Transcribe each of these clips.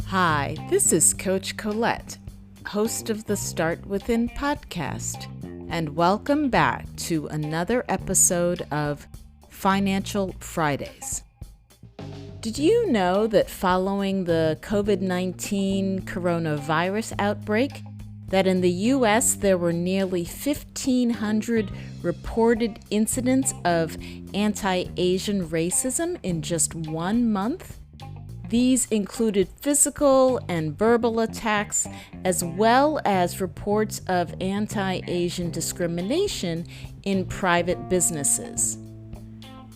Hi, this is Coach Colette, host of the Start Within podcast, and welcome back to another episode of Financial Fridays. Did you know that following the COVID-19 coronavirus outbreak, that in the U.S. there were nearly 1,500 reported incidents of anti-Asian racism in just 1 month? These included physical and verbal attacks, as well as reports of anti-Asian discrimination in private businesses.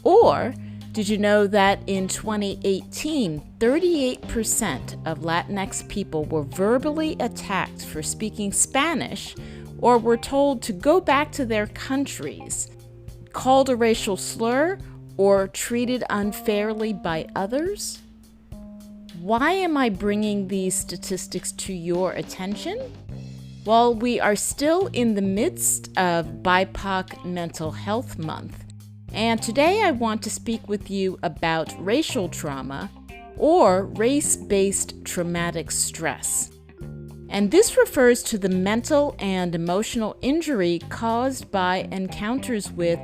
Or, did you know that in 2018, 38% of Latinx people were verbally attacked for speaking Spanish or were told to go back to their countries, called a racial slur, or treated unfairly by others? Why am I bringing these statistics to your attention? Well, we are still in the midst of BIPOC Mental Health Month, and today I want to speak with you about racial trauma or race-based traumatic stress. And this refers to the mental and emotional injury caused by encounters with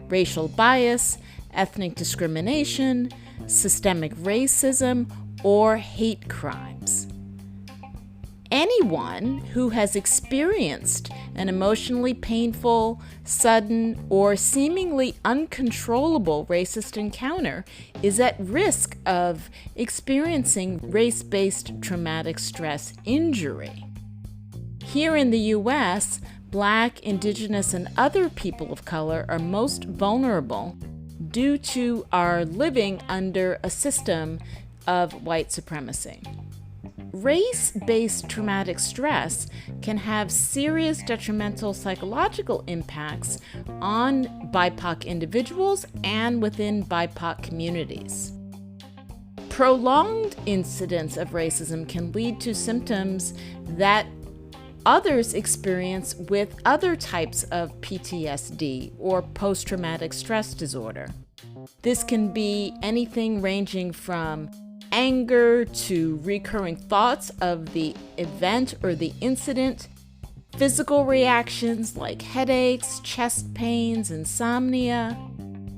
racial bias, ethnic discrimination, systemic racism, or hate crimes. Anyone who has experienced an emotionally painful, sudden, or seemingly uncontrollable racist encounter is at risk of experiencing race-based traumatic stress injury. Here in the U.S., Black, Indigenous, and other people of color are most vulnerable due to our living under a system of white supremacy. Race-based traumatic stress can have serious detrimental psychological impacts on BIPOC individuals and within BIPOC communities. Prolonged incidents of racism can lead to symptoms that others experience with other types of PTSD or post-traumatic stress disorder. This can be anything ranging from anger to recurring thoughts of the event or the incident, physical reactions like headaches, chest pains, insomnia,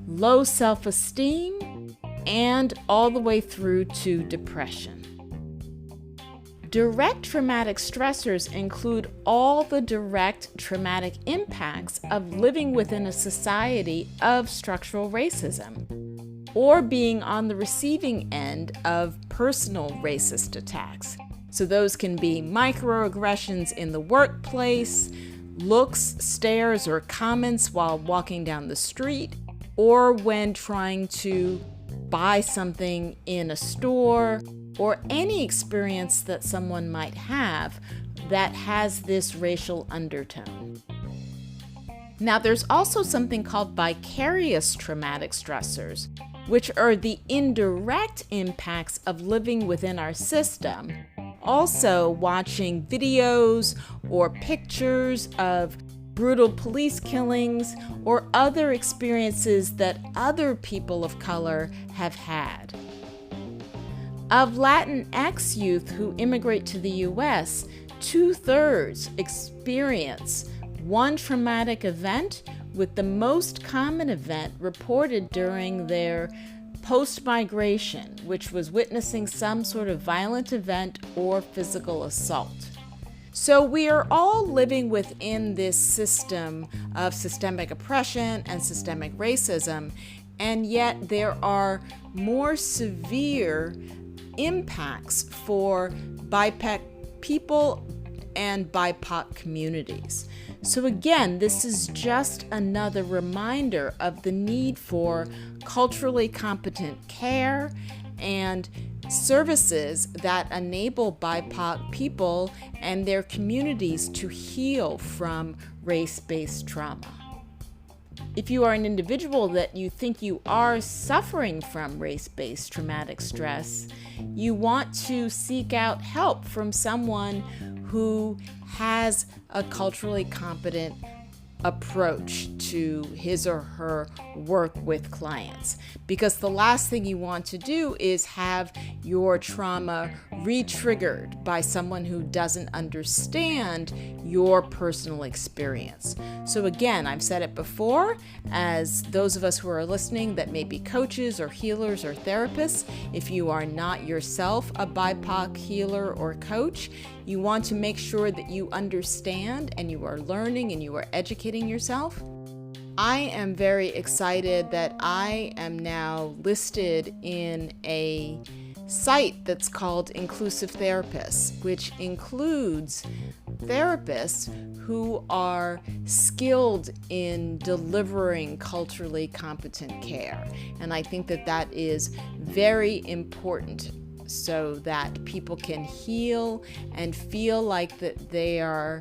low self-esteem, and all the way through to depression. Direct traumatic stressors include all the direct traumatic impacts of living within a society of structural racism, or being on the receiving end of personal racist attacks. So those can be microaggressions in the workplace, looks, stares, or comments while walking down the street, or when trying to buy something in a store, or any experience that someone might have that has this racial undertone. Now, there's also something called vicarious traumatic stressors, which are the indirect impacts of living within our system. Also, watching videos or pictures of brutal police killings or other experiences that other people of color have had. Of Latinx youth who immigrate to the U.S., 2/3 experience one traumatic event, with the most common event reported during their post-migration, which was witnessing some sort of violent event or physical assault. So we are all living within this system of systemic oppression and systemic racism, and yet there are more severe impacts for BIPOC people and BIPOC communities. So again, this is just another reminder of the need for culturally competent care and services that enable BIPOC people and their communities to heal from race-based trauma. If you are an individual that you think you are suffering from race-based traumatic stress, you want to seek out help from someone who has a culturally competent approach to his or her work with clients, because the last thing you want to do is have your trauma re-triggered by someone who doesn't understand your personal experience. So again, I've said it before, as those of us who are listening that may be coaches or healers or therapists, if you are not yourself a BIPOC healer or coach, you want to make sure that you understand and you are learning and you are educating yourself. I am very excited that I am now listed in a site that's called Inclusive Therapists, which includes therapists who are skilled in delivering culturally competent care. And I think that that is very important, so that people can heal and feel like that they are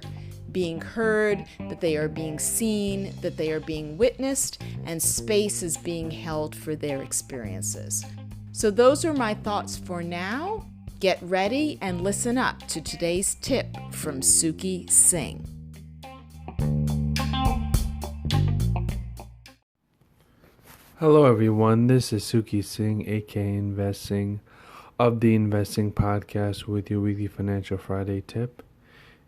being heard, that they are being seen, that they are being witnessed, and space is being held for their experiences. So those are my thoughts for now. Get ready and listen up to today's tip from Singh. Hello everyone, this is Singh, aka Investing, of the Investing Podcast with your weekly Financial Friday tip.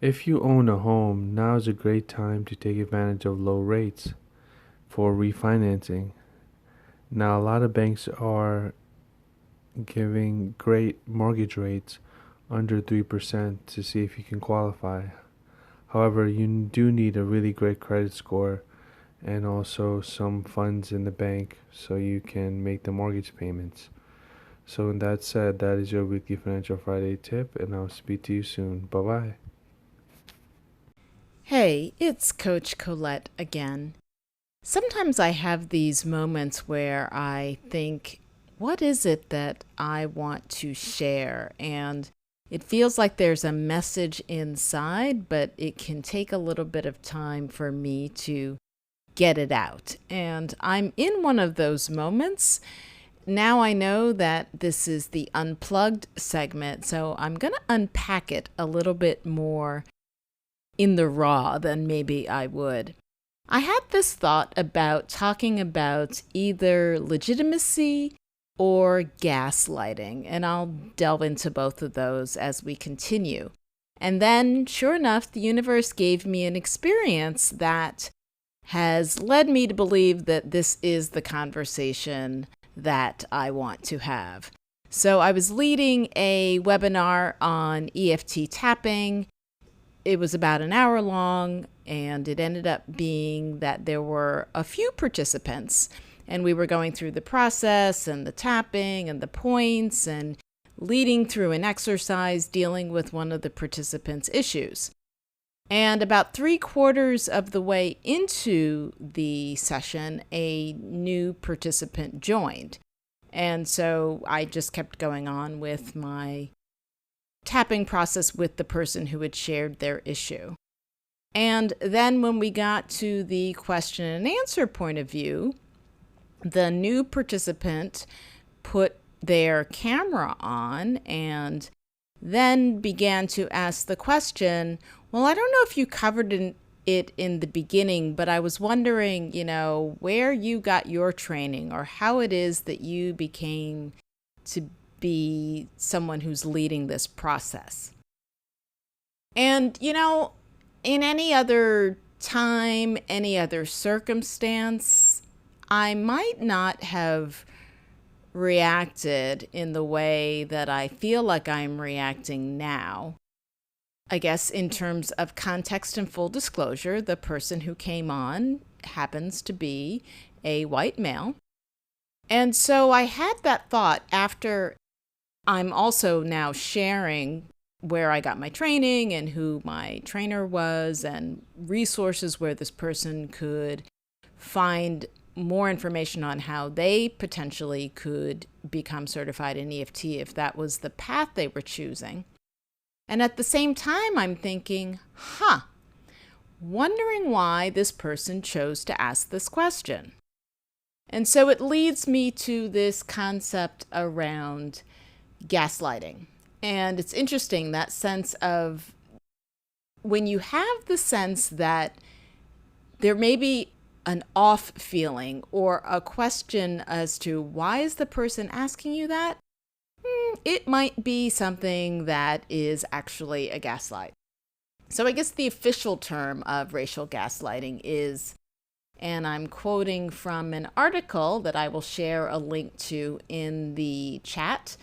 If you own a home, now is a great time to take advantage of low rates for refinancing. Now, a lot of banks are giving great mortgage rates under 3% to see if you can qualify. However, you do need a really great credit score and also some funds in the bank so you can make the mortgage payments. So with that said, that is your weekly Financial Friday tip, and I'll speak to you soon. Bye-bye. Hey, it's Coach Colette again. Sometimes I have these moments where I think, what is it that I want to share? And it feels like there's a message inside, but it can take a little bit of time for me to get it out. And I'm in one of those moments. Now I know that this is the Unplugged segment, so I'm going to unpack it a little bit more in the raw than maybe I would. I had this thought about talking about either legitimacy or gaslighting, and I'll delve into both of those as we continue. And then, sure enough, the universe gave me an experience that has led me to believe that this is the conversation that I want to have. So I was leading a webinar on EFT tapping. It was about an hour long, and it ended up being that there were a few participants, and we were going through the process and the tapping and the points and leading through an exercise dealing with one of the participants' issues. And about 3/4 of the way into the session, a new participant joined. And so I just kept going on with my tapping process with the person who had shared their issue. And then when we got to the question and answer point of view, the new participant put their camera on and then began to ask the question, well, I don't know if you covered it in the beginning, but I was wondering, where you got your training or how it is that you became to be someone who's leading this process. And, in any other time, any other circumstance, I might not have reacted in the way that I feel like I'm reacting now. I guess in terms of context and full disclosure, the person who came on happens to be a white male. And so I had that thought after I'm also now sharing where I got my training and who my trainer was and resources where this person could find more information on how they potentially could become certified in EFT if that was the path they were choosing. And at the same time, I'm thinking, wondering why this person chose to ask this question. And so it leads me to this concept around gaslighting. And it's interesting, that sense of when you have the sense that there may be an off feeling or a question as to why is the person asking you that? It might be something that is actually a gaslight. So I guess the official term of racial gaslighting is, and I'm quoting from an article that I will share a link to in the chat.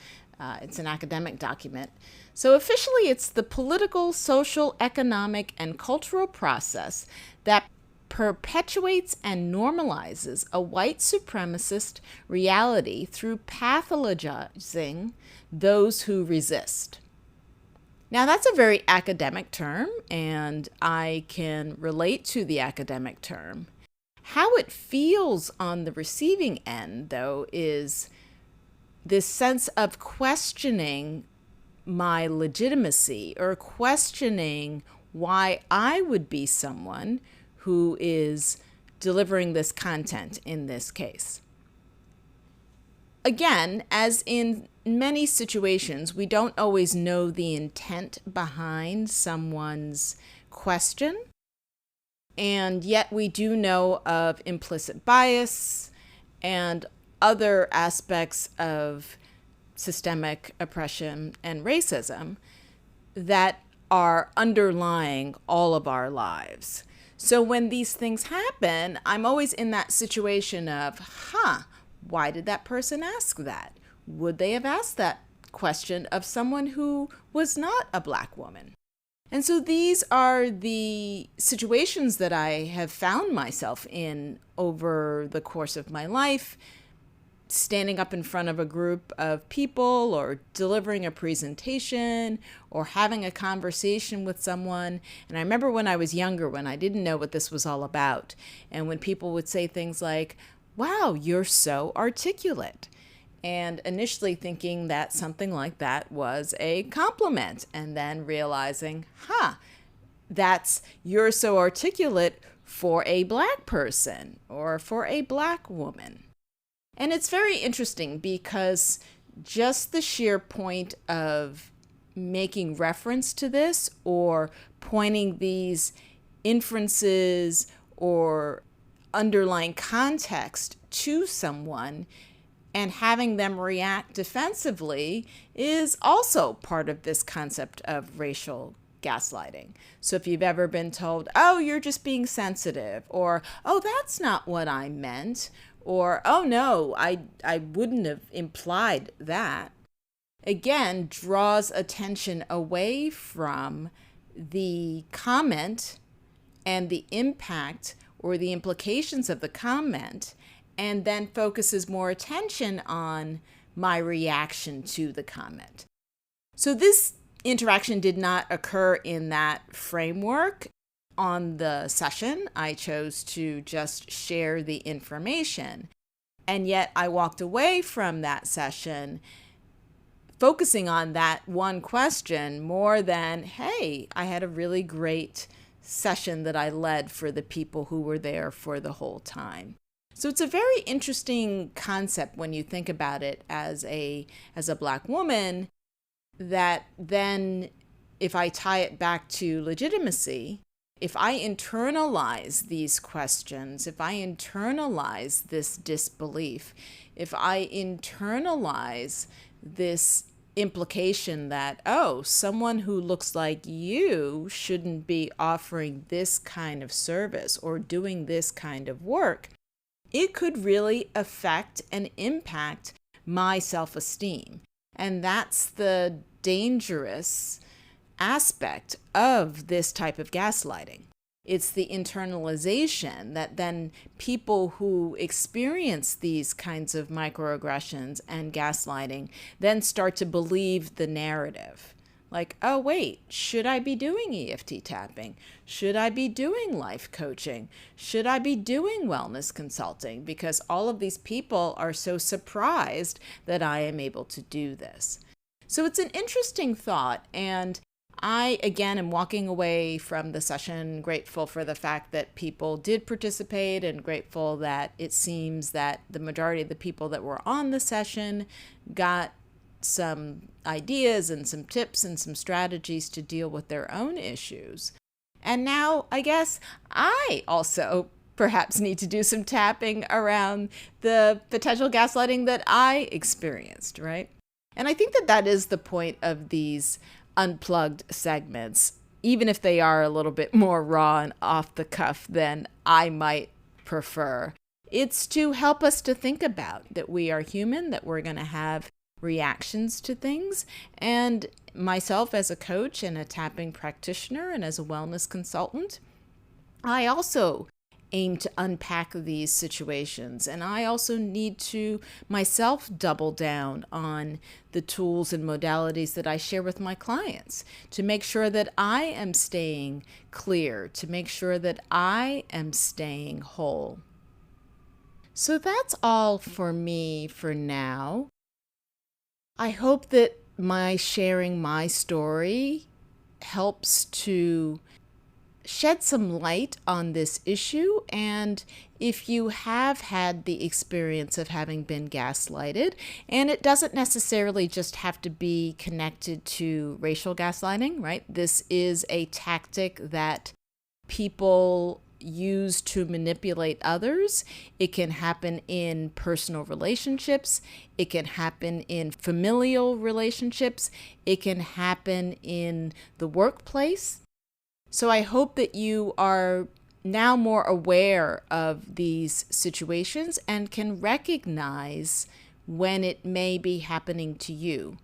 It's an academic document. So officially, it's the political, social, economic, and cultural process that perpetuates and normalizes a white supremacist reality through pathologizing those who resist. Now, that's a very academic term, and I can relate to the academic term. How it feels on the receiving end, though, is this sense of questioning my legitimacy or questioning why I would be someone who is delivering this content in this case. Again, as in many situations, we don't always know the intent behind someone's question, and yet we do know of implicit bias and other aspects of systemic oppression and racism that are underlying all of our lives. So when these things happen, I'm always in that situation of, why did that person ask that? Would they have asked that question of someone who was not a Black woman? And so these are the situations that I have found myself in over the course of my life, standing up in front of a group of people or delivering a presentation or having a conversation with someone. And I remember when I was younger, when I didn't know what this was all about, and when people would say things like, "Wow, you're so articulate." And initially thinking that something like that was a compliment, and then realizing, that's "you're so articulate" for a Black person or for a Black woman. And it's very interesting because just the sheer point of making reference to this or pointing these inferences or underlying context to someone and having them react defensively is also part of this concept of racial gaslighting. So if you've ever been told, "Oh, you're just being sensitive," or "Oh, that's not what I meant," or "Oh no, I wouldn't have implied that," again, draws attention away from the comment and the impact or the implications of the comment, and then focuses more attention on my reaction to the comment. So this interaction did not occur in that framework. On the session, I chose to just share the information. And yet I walked away from that session focusing on that one question more than, hey, I had a really great session that I led for the people who were there for the whole time. So it's a very interesting concept when you think about it as a Black woman, that then if I tie it back to legitimacy, if I internalize these questions, if I internalize this disbelief, if I internalize this implication that, oh, someone who looks like you shouldn't be offering this kind of service or doing this kind of work, it could really affect and impact my self-esteem. And that's the dangerous aspect of this type of gaslighting. It's the internalization that then people who experience these kinds of microaggressions and gaslighting then start to believe the narrative. Like, oh, wait, should I be doing EFT tapping? Should I be doing life coaching? Should I be doing wellness consulting? Because all of these people are so surprised that I am able to do this. So it's an interesting thought. And I, again, am walking away from the session grateful for the fact that people did participate and grateful that it seems that the majority of the people that were on the session got some ideas and some tips and some strategies to deal with their own issues. And now I guess I also perhaps need to do some tapping around the potential gaslighting that I experienced, right? And I think that that is the point of these unplugged segments, even if they are a little bit more raw and off the cuff than I might prefer. It's to help us to think about that we are human, that we're going to have reactions to things. And myself as a coach and a tapping practitioner and as a wellness consultant, I also aim to unpack these situations. And I also need to myself double down on the tools and modalities that I share with my clients to make sure that I am staying clear, to make sure that I am staying whole. So that's all for me for now. I hope that my sharing my story helps to shed some light on this issue. And if you have had the experience of having been gaslighted, and it doesn't necessarily just have to be connected to racial gaslighting, right? This is a tactic that people use to manipulate others. It can happen in personal relationships. It can happen in familial relationships. It can happen in the workplace. So I hope that you are now more aware of these situations and can recognize when it may be happening to you.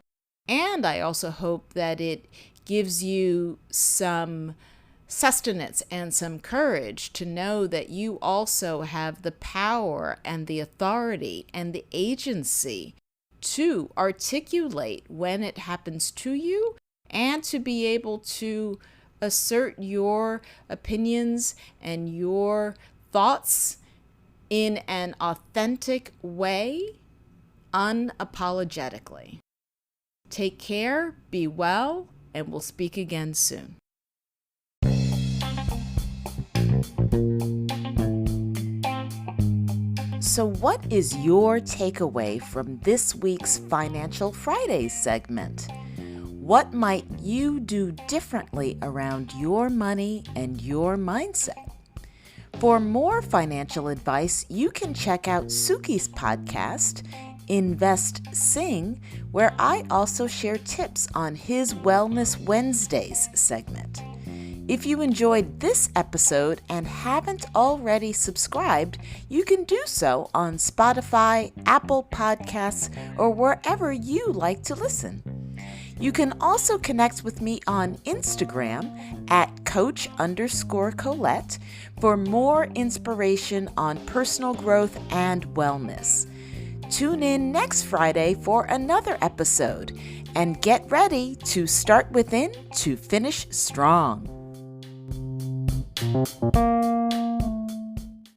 And I also hope that it gives you some sustenance and some courage to know that you also have the power and the authority and the agency to articulate when it happens to you and to be able to assert your opinions and your thoughts in an authentic way, unapologetically. Take care, be well, and we'll speak again soon. So what is your takeaway from this week's Financial Fridays segment? What might you do differently around your money and your mindset? For more financial advice, you can check out Suki's podcast, Invest Singh, where I also share tips on his Wellness Wednesdays segment. If you enjoyed this episode and haven't already subscribed, you can do so on Spotify, Apple Podcasts, or wherever you like to listen. You can also connect with me on Instagram at Coach_Colette for more inspiration on personal growth and wellness. Tune in next Friday for another episode and get ready to start within to finish strong.